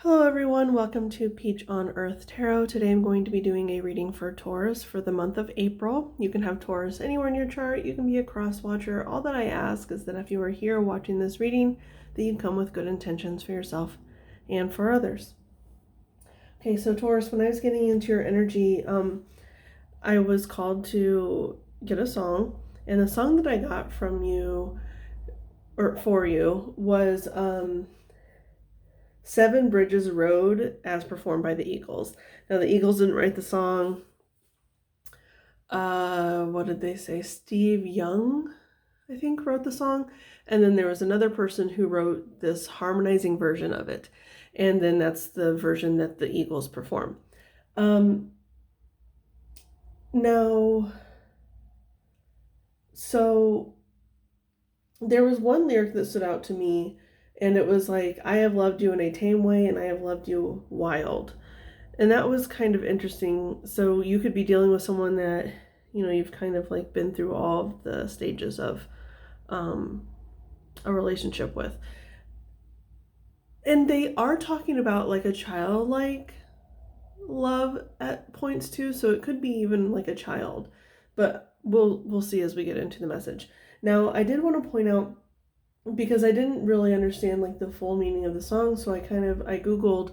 Hello everyone, welcome to Peach on Earth Tarot. Today I'm going to be doing a reading for Taurus for the month of April. You can have Taurus anywhere in your chart, you can be a cross watcher. All that I ask is that if you are here watching this reading, that you come with good intentions for yourself and for others. Okay, so Taurus, when I was getting into your energy, I was called to get a song, and the song that I got from you, or for you, was Seven Bridges Road as performed by the Eagles. Now, the Eagles didn't write the song. What did they say? Steve Young, I think, wrote the song. And then there was another person who wrote this harmonizing version of it. And then that's the version that the Eagles perform. Now, so there was one lyric that stood out to me, and it was like, I have loved you in a tame way, and I have loved you wild. And that was kind of interesting. So you could be dealing with someone that, you know, you've kind of like been through all of the stages of a relationship with. And they are talking about like a childlike love at points too. So it could be even like a child, but we'll see as we get into the message. Now, I did want to point out, because I didn't really understand like the full meaning of the song, so I Googled,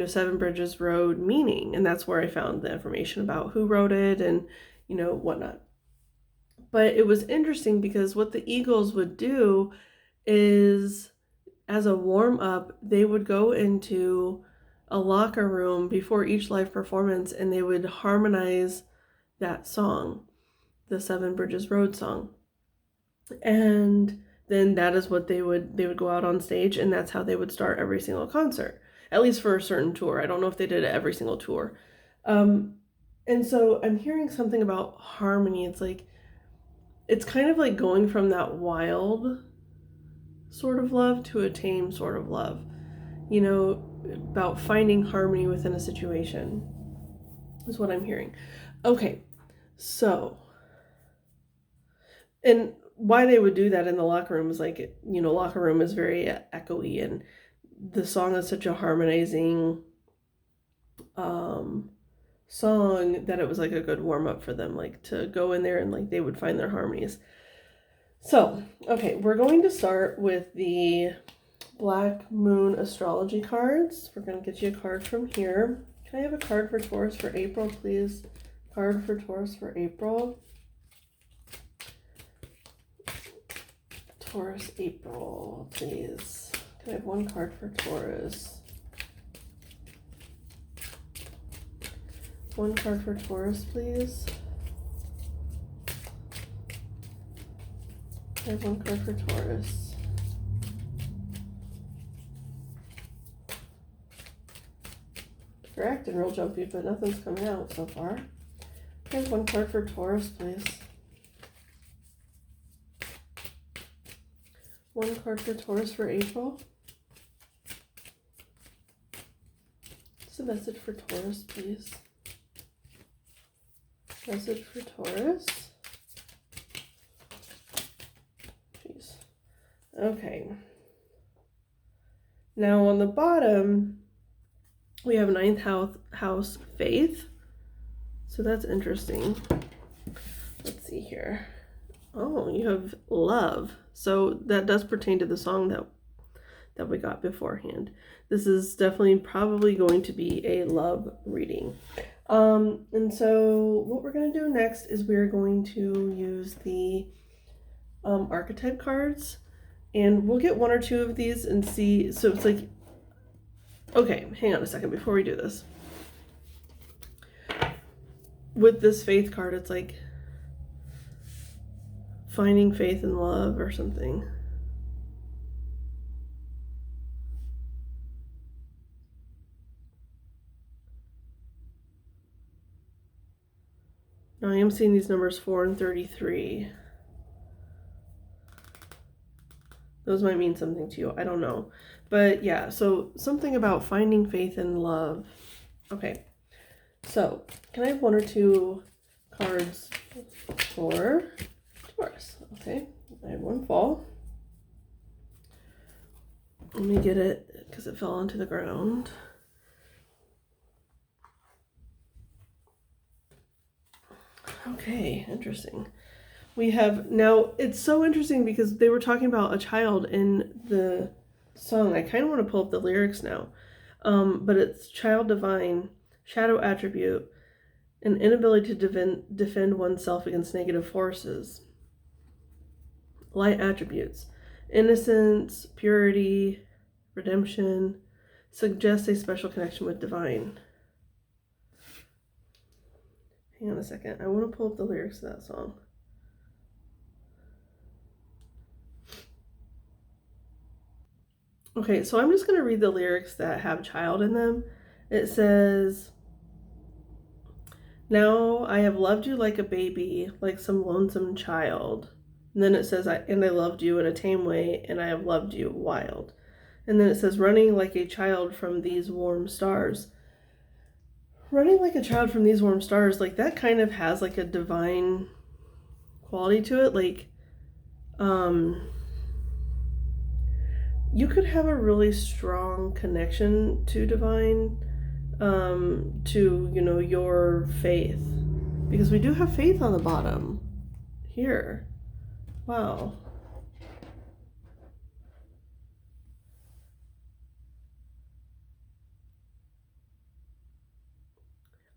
Seven Bridges Road meaning, and that's where I found the information about who wrote it and, whatnot. But it was interesting because what the Eagles would do is, as a warm-up, they would go into a locker room before each live performance and they would harmonize that song, the Seven Bridges Road song. And then that is what they would go out on stage, and that's how they would start every single concert, at least for a certain tour. I don't know if they did it every single tour. And so I'm hearing something about harmony. It's kind of like going from that wild sort of love to a tame sort of love, about finding harmony within a situation is what I'm hearing. Okay, so, and why they would do that in the locker room is like, locker room is very echoey, and the song is such a harmonizing song that it was like a good warm-up for them, like to go in there and like they would find their harmonies. So, okay, we're going to start with the Black Moon astrology cards. We're going to get you a card from here. Can I have a card for Taurus for April, please? Card for Taurus for April. Taurus April, please. Can I have one card for Taurus? One card for Taurus, please. Can I have one card for Taurus? You're acting real jumpy, but nothing's coming out so far. Can I have one card for Taurus, please? One card for Taurus for April. What's a message for Taurus, please? Message for Taurus. Jeez. Okay. Now on the bottom, we have ninth house faith. So that's interesting. Let's see here. Oh, you have love. So that does pertain to the song that we got beforehand. This is definitely probably going to be a love reading. And so what we're going to do next is we're going to use the archetype cards, and we'll get one or two of these and see. So it's like, okay, hang on a second before we do this. With this faith card, it's like finding faith in love or something. Now I am seeing these numbers 4 and 33. Those might mean something to you. I don't know. But yeah, so something about finding faith in love. Okay. So, can I have one or two cards for Taurus? Okay. I have one fall. Let me get it because it fell onto the ground. Okay, interesting. We have now, it's so interesting because they were talking about a child in the song. I kind of want to pull up the lyrics now. But it's child divine, shadow attribute, an inability to defend oneself against negative forces. Light attributes, innocence, purity, redemption, suggests a special connection with divine. Hang on a second. I want to pull up the lyrics of that song. Okay, so I'm just going to read the lyrics that have child in them. It says, now I have loved you like a baby, like some lonesome child. And then it says, and I loved you in a tame way, and I have loved you wild. And then it says, running like a child from these warm stars. Running like a child from these warm stars, like that kind of has like a divine quality to it. Like, you could have a really strong connection to divine, to, you know, your faith. Because we do have faith on the bottom here. Wow.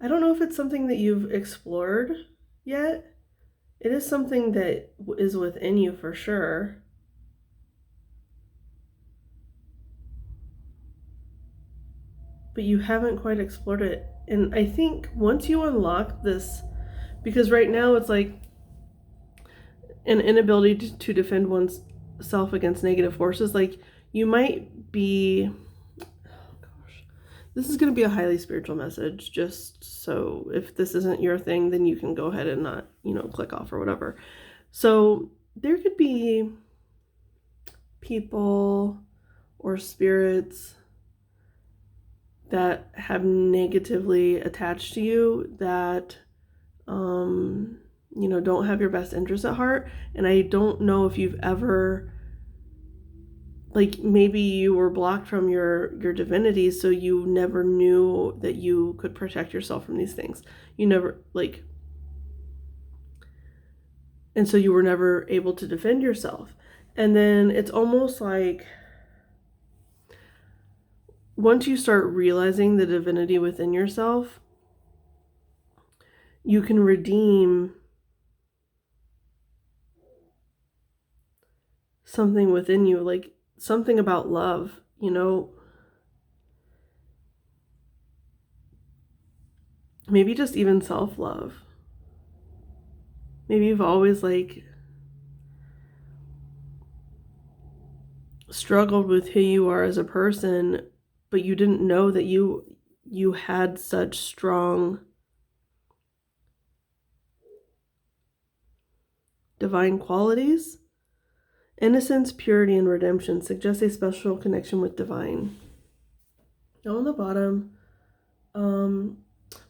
I don't know if it's something that you've explored yet. It is something that is within you for sure. But you haven't quite explored it. And I think once you unlock this, because right now it's like an inability to defend oneself against negative forces, like you might be, oh gosh, this is going to be a highly spiritual message, just so if this isn't your thing, then you can go ahead and not, you know, click off or whatever. So there could be people or spirits that have negatively attached to you that, you know, don't have your best interest at heart. And I don't know if you've ever, like, maybe you were blocked from your divinity, so you never knew that you could protect yourself from these things. You never, like, and so you were never able to defend yourself. And then it's almost like once you start realizing the divinity within yourself, you can redeem something within you, like something about love, you know, maybe just even self-love. Maybe you've always like struggled with who you are as a person, but you didn't know that you had such strong divine qualities. Innocence, purity, and redemption suggest a special connection with divine. Now on the bottom,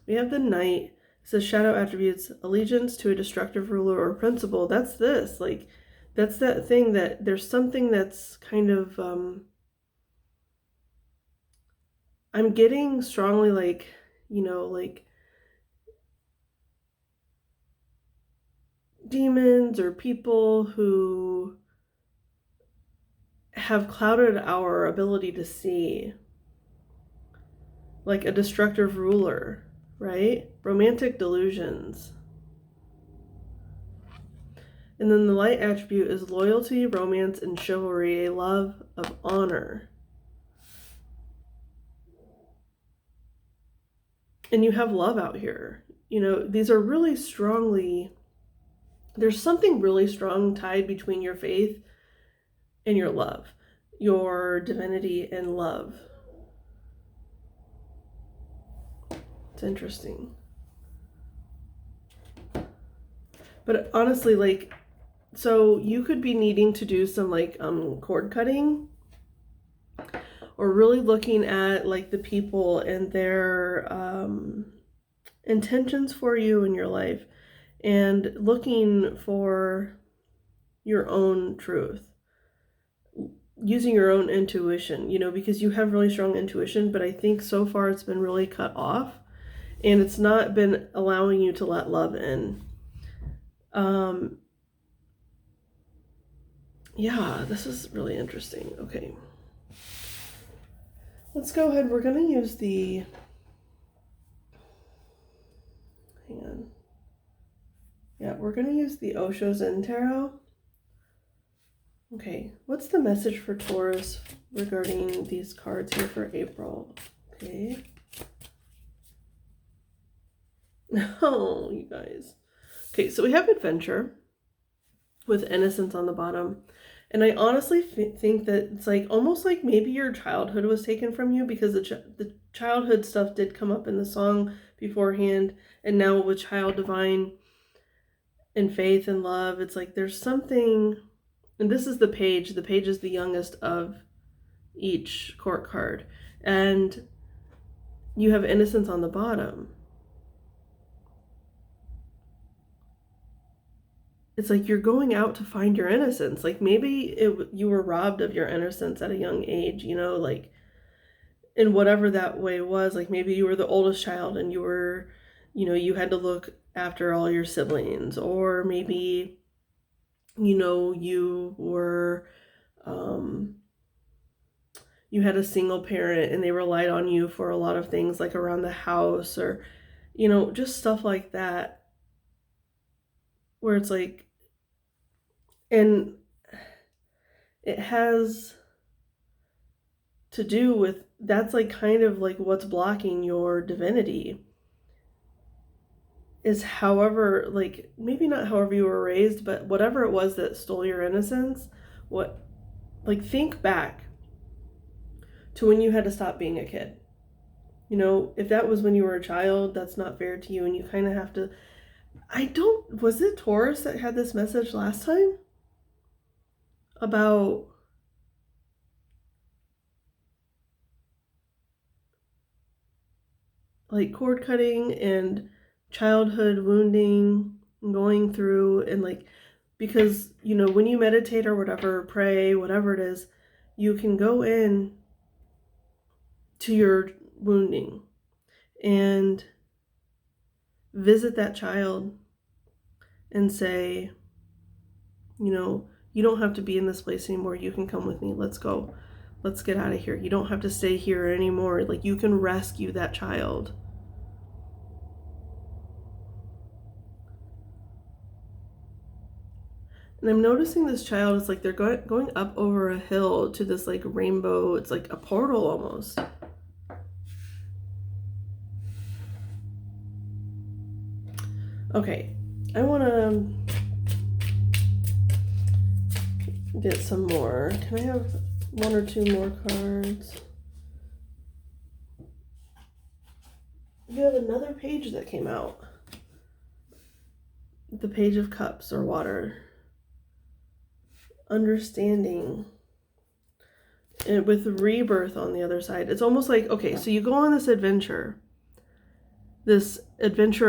we have the knight. It says shadow attributes, allegiance to a destructive ruler or principle. That's this, like, that's that thing that there's something that's kind of, I'm getting strongly like, you know, like demons or people who have clouded our ability to see, like a destructive ruler, right? Romantic delusions. And then the light attribute is loyalty, romance, and chivalry, a love of honor. And you have love out here. You know, these are really strongly, there's something really strong tied between your faith and your love, your divinity and love. It's interesting. But honestly, like, so you could be needing to do some like cord cutting, or really looking at like the people and their intentions for you in your life, and looking for your own truth. using your own intuition, you know, because you have really strong intuition, but I think so far it's been really cut off and it's not been allowing you to let love in. Yeah, this is really interesting. Okay. Let's go ahead. We're going to use the, hang on. Yeah, we're going to use the Osho Zen Tarot. Okay, what's the message for Taurus regarding these cards here for April? Okay. Oh, you guys. Okay, so we have adventure with innocence on the bottom. And I honestly think that it's like almost like maybe your childhood was taken from you, because the childhood stuff did come up in the song beforehand. And now with child divine and faith and love, it's like there's something. And this is the page. The page is the youngest of each court card. And you have innocence on the bottom. It's like you're going out to find your innocence. Like maybe you were robbed of your innocence at a young age, you know, like in whatever that way was. Like maybe you were the oldest child and you were, you know, you had to look after all your siblings. Or maybe, you know, you were, you had a single parent and they relied on you for a lot of things, like around the house, or, you know, just stuff like that, where it's like, and it has to do with, that's like kind of like what's blocking your divinity, is however, like maybe not however you were raised, but whatever it was that stole your innocence. What, like think back to when you had to stop being a kid. You know, if that was when you were a child, that's not fair to you, and you kind of have to, was it Taurus that had this message last time about like cord cutting and childhood wounding and going through, and like, because, you know, when you meditate or whatever, pray, whatever it is, you can go in to your wounding and visit that child and say, you know, you don't have to be in this place anymore. You can come with me. Let's go. Let's get out of here. You don't have to stay here anymore. Like you can rescue that child. And I'm noticing this child is like they're going up over a hill to this like rainbow. It's like a portal almost. Okay, I want to get some more. Can I have one or two more cards? You have another page that came out. The Page of Cups, or water. Understanding. And with rebirth on the other side. It's almost like, okay, so you go on this adventure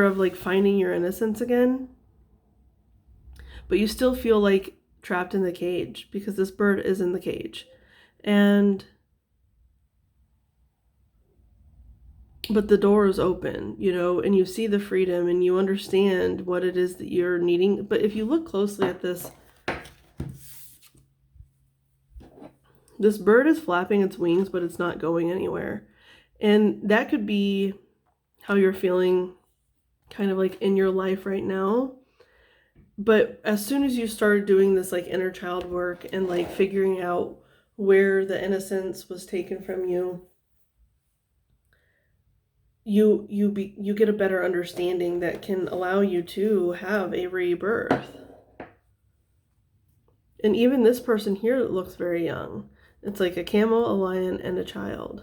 of like finding your innocence again, but you still feel like trapped in the cage because this bird is in the cage. But the door is open, you know, and you see the freedom and you understand what it is that you're needing. But if you look closely at this bird is flapping its wings, but it's not going anywhere. And that could be how you're feeling kind of like in your life right now. But as soon as you started doing this like inner child work and like figuring out where the innocence was taken from you, you get a better understanding that can allow you to have a rebirth. And even this person here looks very young. It's like a camel, a lion, and a child.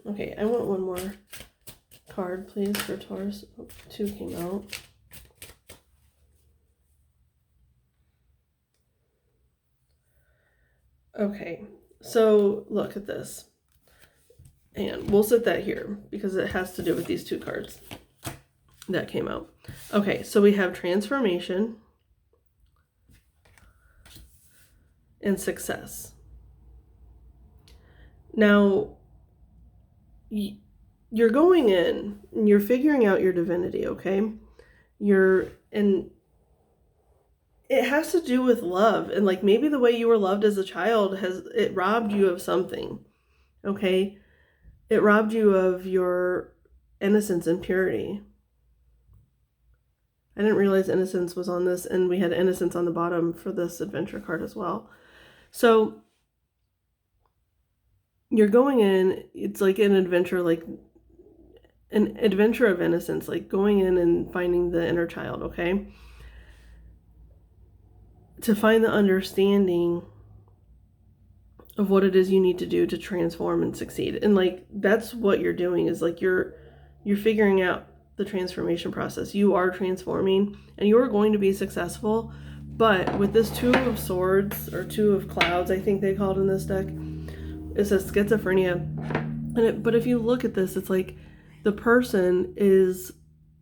Okay, I want one more card, please, for Taurus. Oh, two came out. Okay, so look at this. And we'll set that here because it has to do with these two cards. that came out. Okay, so we have transformation and success. Now, you're going in and you're figuring out your divinity, okay? And it has to do with love, and like maybe the way you were loved as a child it robbed you of something, okay? It robbed you of your innocence and purity. I didn't realize innocence was on this, and we had innocence on the bottom for this adventure card as well. So you're going in, it's like an adventure, like an adventure of innocence, like going in and finding the inner child, okay? To find the understanding of what it is you need to do to transform and succeed. And like that's what you're doing, is like you're figuring out the transformation process. You are transforming and you're going to be successful. But with this Two of Swords, or Two of Clouds, I think they called in this deck, it says schizophrenia. But if you look at this, it's like the person is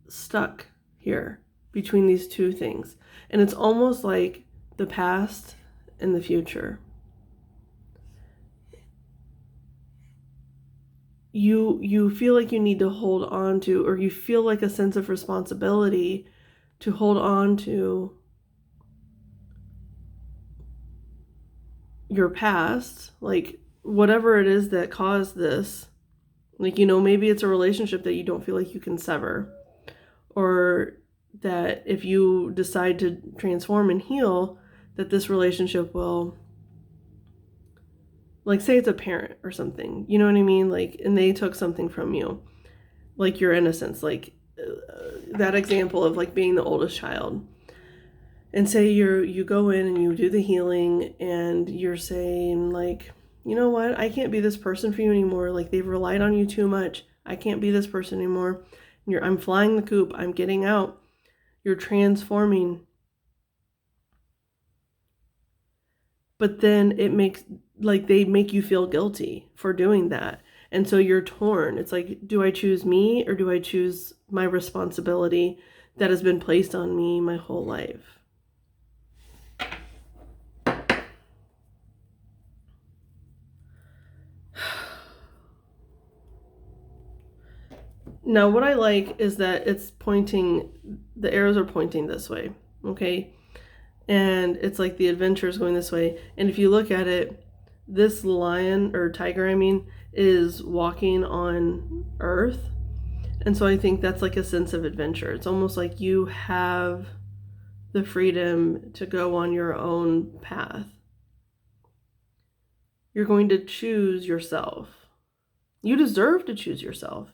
stuck here between these two things. And it's almost like the past and the future. You feel like you need to hold on to, or you feel like a sense of responsibility to hold on to your past, like whatever it is that caused this. Like, maybe it's a relationship that you don't feel like you can sever, or that if you decide to transform and heal, that this relationship will, like, say it's a parent or something, you know what I mean? Like, and they took something from you, like your innocence, like that example of like being the oldest child. And say you go in and you do the healing and you're saying like, you know what, I can't be this person for you anymore. Like, they've relied on you too much. I can't be this person anymore. I'm flying the coop. I'm getting out. You're transforming. But then it makes, like, they make you feel guilty for doing that. And so you're torn. It's like, do I choose me or do I choose my responsibility that has been placed on me my whole life? Now, what I like is that it's pointing, the arrows are pointing this way, okay? And it's like the adventure is going this way. And if you look at it, this lion, or tiger, I mean, is walking on earth. And so I think that's like a sense of adventure. It's almost like you have the freedom to go on your own path. You're going to choose yourself. You deserve to choose yourself.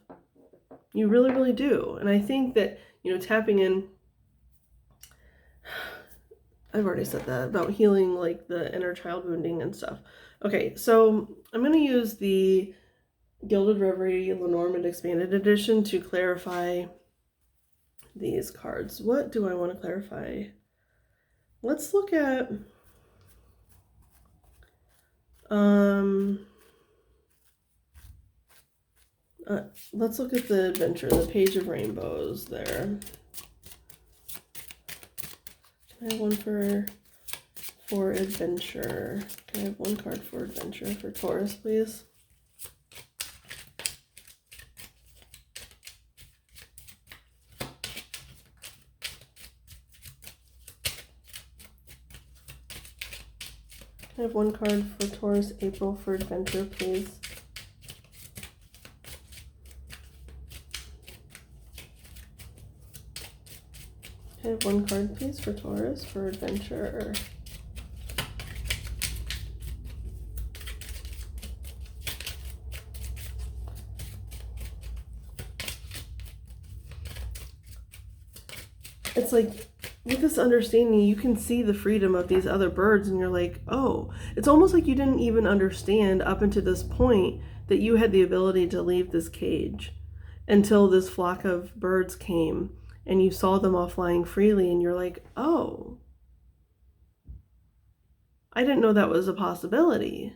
You really, really do. And I think that, tapping in, I've already said that, about healing like the inner child wounding and stuff. Okay, so I'm going to use the Gilded Reverie Lenormand Expanded Edition to clarify these cards. What do I want to clarify? Let's look at let's look at the adventure, the Page of Rainbows there. Can I have one for adventure? Can I have one card for adventure for Taurus, please? Can I have one card for Taurus, April, for adventure, please? Can I have one card, please, for Taurus, for adventure? It's like, with this understanding, you can see the freedom of these other birds, and you're like, oh, it's almost like you didn't even understand up until this point that you had the ability to leave this cage until this flock of birds came and you saw them all flying freely, and you're like, oh, I didn't know that was a possibility.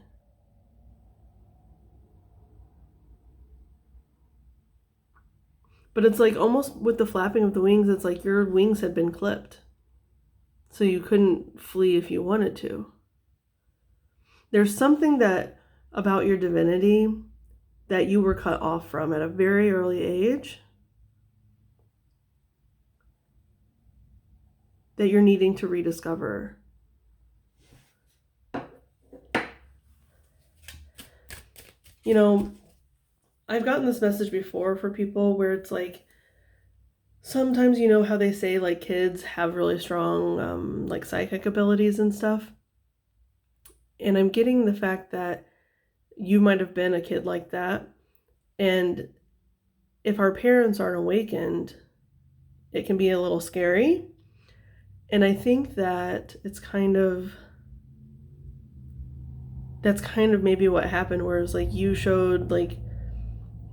But it's like almost with the flapping of the wings, it's like your wings had been clipped. So you couldn't flee if you wanted to. There's something that about your divinity that you were cut off from at a very early age that you're needing to rediscover. You know, I've gotten this message before for people where it's like, sometimes you know how they say like kids have really strong like psychic abilities and stuff. And I'm getting the fact that you might have been a kid like that. And if our parents aren't awakened, it can be a little scary. And I think that that's kind of maybe what happened, where it's like you showed like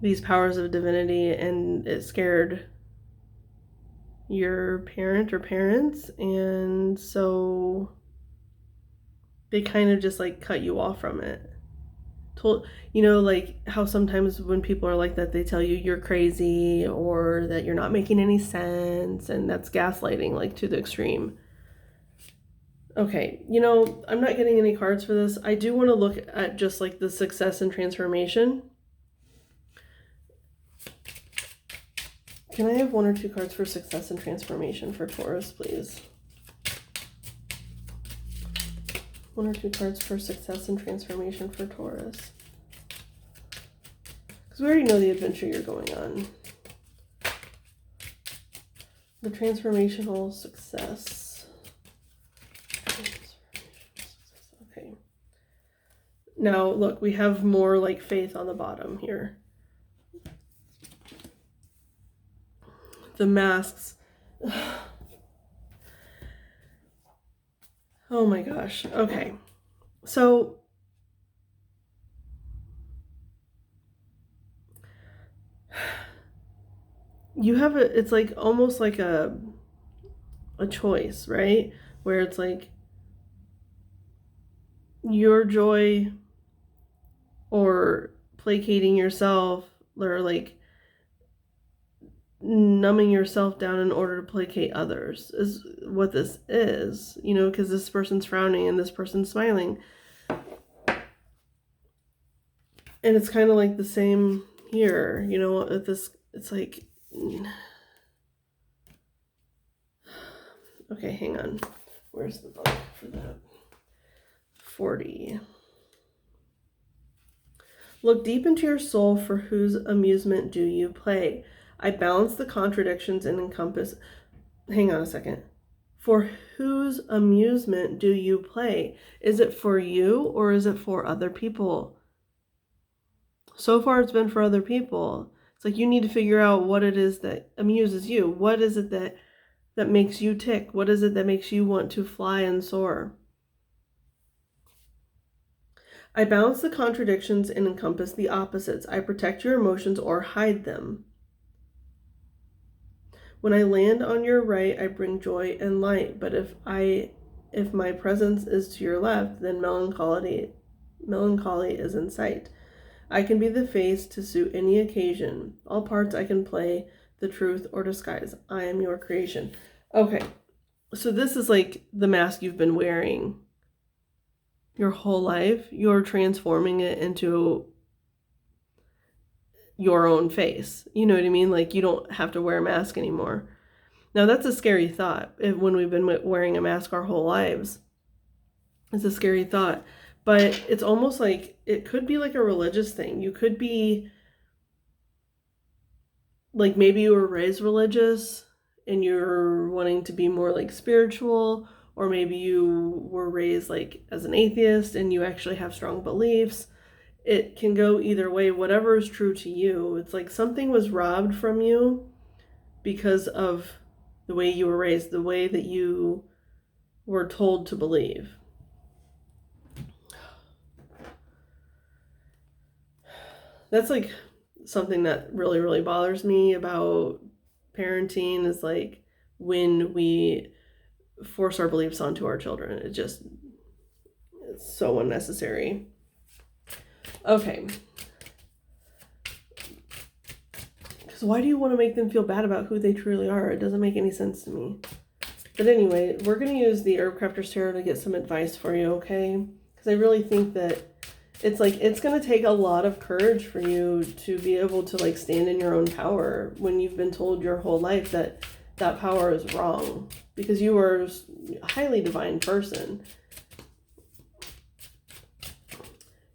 these powers of divinity and it scared your parent or parents, and so they kind of just like cut you off from it. You know, like how sometimes when people are like that, they tell you you're crazy or that you're not making any sense, and that's gaslighting like to the extreme. Okay, you know, I'm not getting any cards for this. I do want to look at just like the success and transformation. Can I have 1 or 2 cards for success and transformation for Taurus, please? 1 or 2 cards for success and transformation for Taurus. Because we already know the adventure you're going on. The transformational success. Okay. Now, look, we have more like faith on the bottom here. The masks. Oh my gosh. Okay. So you have it's like almost like a choice, right? Where it's like your joy or placating yourself or like numbing yourself down in order to placate others is what this is, you know, because this person's frowning and this person's smiling. And it's kind of like the same here, you know, at this, it's like, okay, hang on. Where's the book for that? 40. Look deep into your soul, for whose amusement do you play? I balance the contradictions and encompass. Hang on a second. For whose amusement do you play? Is it for you or is it for other people? So far it's been for other people. It's like you need to figure out what it is that amuses you. What is it that makes you tick? What is it that makes you want to fly and soar? I balance the contradictions and encompass the opposites. I protect your emotions or hide them. When I land on your right, I bring joy and light. But if my presence is to your left, then melancholy is in sight. I can be the face to suit any occasion. All parts I can play, the truth or disguise. I am your creation. Okay, so this is like the mask you've been wearing your whole life. You're transforming it into your own face. You know what I mean? Like you don't have to wear a mask anymore. Now that's a scary thought. When we've been wearing a mask our whole lives, it's a scary thought. But it's almost like it could be like a religious thing. You could be like, maybe you were raised religious and you're wanting to be more like spiritual, or maybe you were raised like as an atheist and you actually have strong beliefs. It can go either way, whatever is true to you. It's like something was robbed from you because of the way you were raised, the way that you were told to believe. That's like something that really, really bothers me about parenting, is like when we force our beliefs onto our children. It's so unnecessary. Okay. Because why do you want to make them feel bad about who they truly are? It doesn't make any sense to me. But anyway, we're going to use the Herb Crafter's Tarot to get some advice for you, okay? Because I really think that it's going to take a lot of courage for you to be able to like stand in your own power when you've been told your whole life that that power is wrong. Because you are a highly divine person.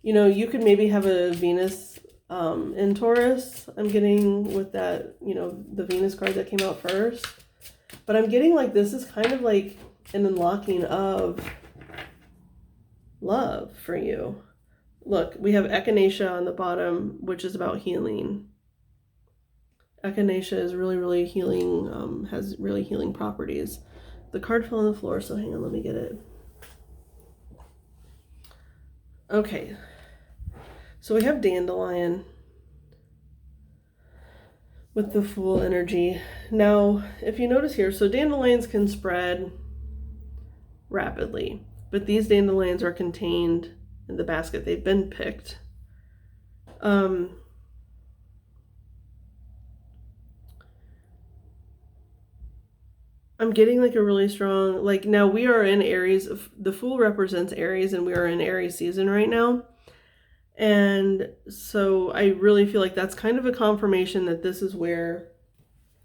You know, you could maybe have a Venus in Taurus. I'm getting with that, you know, the Venus card that came out first. But I'm getting like this is kind of like an unlocking of love for you. Look, we have Echinacea on the bottom, which is about healing. Echinacea is really, really healing, has really healing properties. The card fell on the floor, so hang on, let me get it. Okay. So we have Dandelion with the Fool energy. Now, if you notice here, so dandelions can spread rapidly, but these dandelions are contained in the basket. They've been picked. I'm getting like a really strong, like now we are in Aries. The Fool represents Aries and we are in Aries season right now. And so I really feel like that's kind of a confirmation that this is where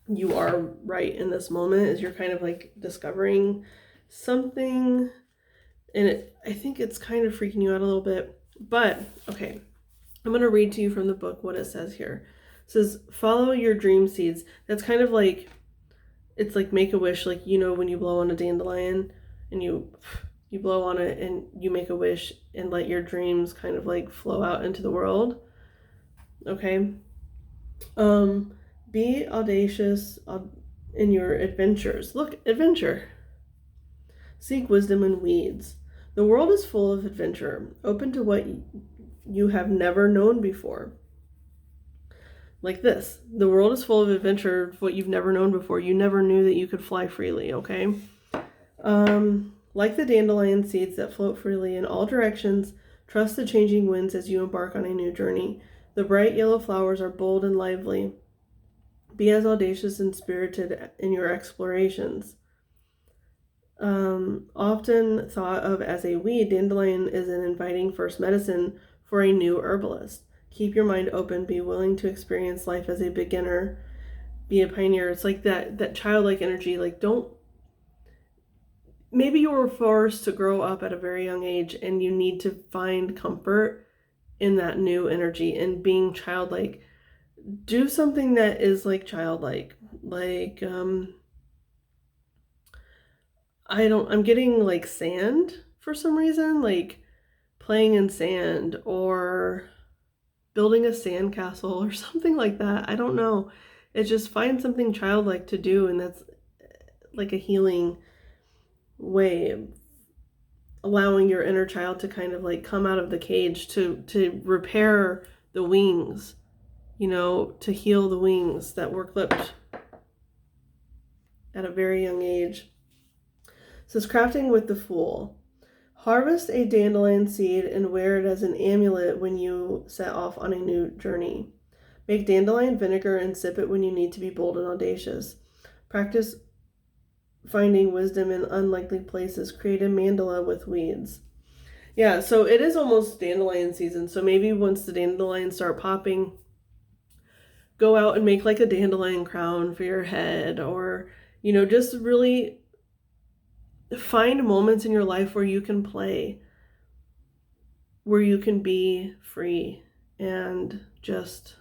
you are right in this moment, is you're kind of like discovering something. And I think it's kind of freaking you out a little bit. But, okay, I'm going to read to you from the book what it says here. It says, follow your dream seeds. That's kind of like, it's like make a wish, like, you know, when you blow on a dandelion and you blow on it and you make a wish and let your dreams kind of like flow out into the world. Okay. Be audacious in your adventures. Look, adventure. Seek wisdom in weeds. The world is full of adventure, open to what you have never known before. Like this. The world is full of adventure, what you've never known before. You never knew that you could fly freely, okay? Like the dandelion seeds that float freely in all directions, trust the changing winds as you embark on a new journey. The bright yellow flowers are bold and lively. Be as audacious and spirited in your explorations. Often thought of as a weed, dandelion is an inviting first medicine for a new herbalist. Keep your mind open. Be willing to experience life as a beginner. Be a pioneer. It's like that childlike energy. Like, don't. Maybe you were forced to grow up at a very young age and you need to find comfort in that new energy and being childlike. Do something that is like childlike. Like, I'm getting like sand for some reason, like playing in sand or building a sandcastle or something like that. I don't know. It's just find something childlike to do, and that's like a healing way of allowing your inner child to kind of like come out of the cage to repair the wings, you know, to heal the wings that were clipped at a very young age. It says crafting with the Fool. Harvest a dandelion seed and wear it as an amulet when you set off on a new journey. Make dandelion vinegar and sip it when you need to be bold and audacious. Practice finding wisdom in unlikely places. Create a mandala with weeds. Yeah, so it is almost dandelion season. So maybe once the dandelions start popping, go out and make like a dandelion crown for your head, or, you know, just really find moments in your life where you can play, where you can be free and just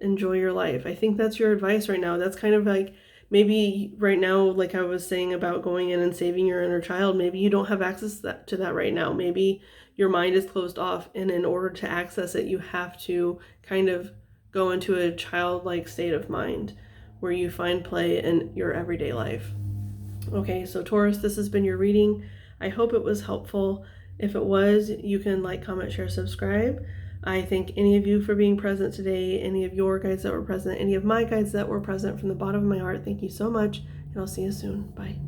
enjoy your life. I think that's your advice right now. That's kind of like, maybe right now, like I was saying about going in and saving your inner child, maybe you don't have access to that right now. Maybe your mind is closed off, and in order to access it, you have to kind of go into a childlike state of mind where you find play in your everyday life. Okay, so Taurus, this has been your reading. I hope it was helpful. If it was, you can like, comment, share, subscribe. I thank any of you for being present today, any of your guides that were present, any of my guides that were present, from the bottom of my heart. Thank you so much, and I'll see you soon. Bye.